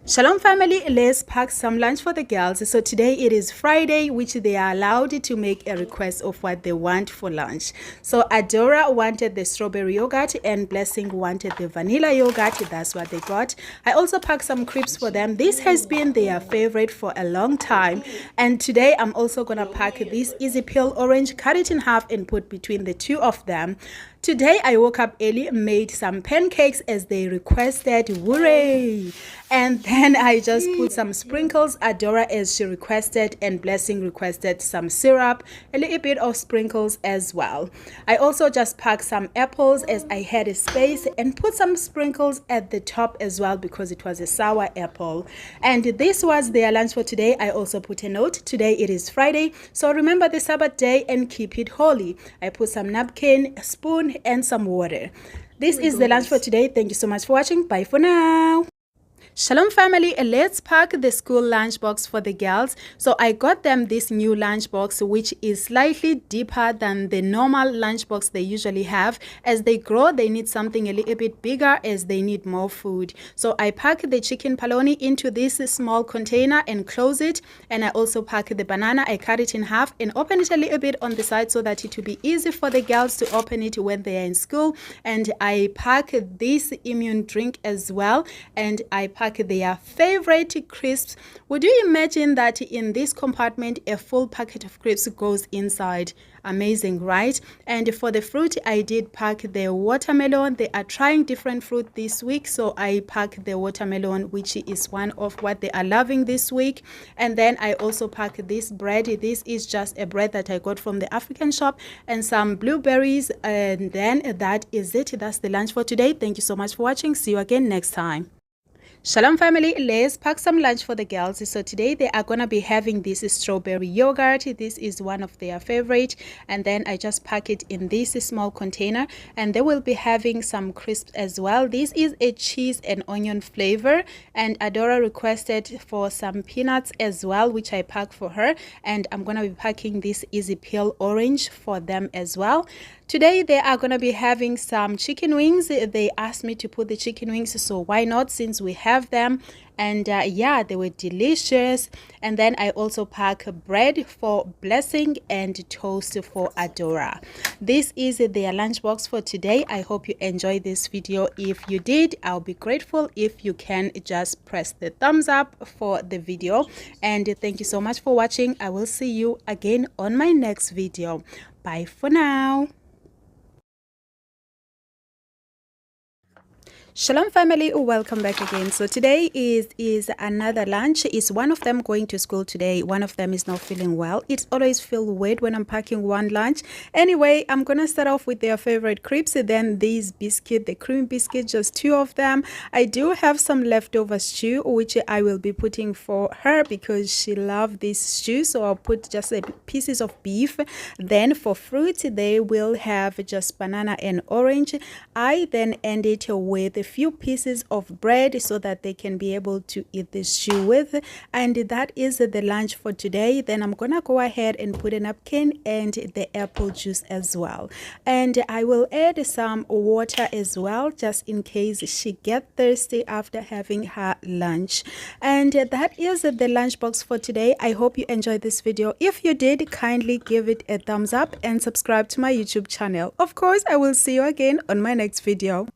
Shalom family, let's pack some lunch for the girls. So today it is Friday, which they are allowed to make a request of what they want for lunch. So Adora wanted the strawberry yogurt and Blessing wanted the vanilla yogurt. That's what they got. I also packed some crepes for them. This has been their favorite for a long time. And today I'm also gonna pack this easy peel orange, cut it in half and put between the two of them. Today I woke up early, made some pancakes as they requested. Hooray! And then I just put some sprinkles, Adora as she requested, and Blessing requested some syrup, a little bit of sprinkles as well. I also just packed some apples as I had a space and put some sprinkles at the top as well because it was a sour apple. And this was their lunch for today. I also put a note. Today it is Friday, so remember the Sabbath day and keep it holy. I put some napkin, a spoon, and some water. This is the lunch for today. Thank you so much for watching. Bye for now. Shalom family, let's pack the school lunchbox for the girls. So I got them this new lunchbox, which is slightly deeper than the normal lunchbox they usually have. As they grow, they need something a little bit bigger as they need more food. So I pack the chicken paloni into this small container and close it. And I also pack the banana. I cut it in half and open it a little bit on the side so that it will be easy for the girls to open it when they are in school. And I pack this immune drink as well. And I pack their favorite crisps. Would you imagine that in this compartment a full packet of crisps goes inside? Amazing, right? And for the fruit, I did pack the watermelon. They are trying different fruit this week, so I packed the watermelon, which is one of what they are loving this week. And then I also packed this bread. This is just a bread that I got from the African shop, and some blueberries, and then that is it. That's the lunch for today. Thank you so much for watching. See you again next time. Shalom family, let's pack some lunch for the girls. So today they are gonna be having this strawberry yogurt. This is one of their favorite, and then I just pack it in this small container, and they will be having some crisps as well. This is a cheese and onion flavor, and Adora requested for some peanuts as well, which I pack for her, and I'm gonna be packing this easy peel orange for them as well. Today they are going to be having some chicken wings. They asked me to put the chicken wings, so why not, since we have them. And yeah, they were delicious. And then I also pack bread for Blessing and toast for Adora. This is their lunchbox for today. I hope you enjoyed this video. If you did, I'll be grateful if you can just press the thumbs up for the video. And thank you so much for watching. I will see you again on my next video. Bye for now. Shalom family, welcome back again. So today is another lunch. Is one of them going to school today? One of them is not feeling well. It always feels weird when I'm packing one lunch. Anyway, I'm gonna start off with their favorite crepes, then these biscuit, the cream biscuit, just two of them. I do have some leftover stew which I will be putting for her because she loves this stew, so I'll put just pieces of beef. Then for fruit, they will have just banana and orange. I then end it with a few pieces of bread so that they can be able to eat this stew with. And that is the lunch for today. Then I'm gonna go ahead and put a napkin and the apple juice as well, and I will add some water as well just in case she gets thirsty after having her lunch. And that is the lunchbox for today. I hope you enjoyed this video. If you did, kindly give it a thumbs up and subscribe to my YouTube channel. Of course, I will see you again on my next video.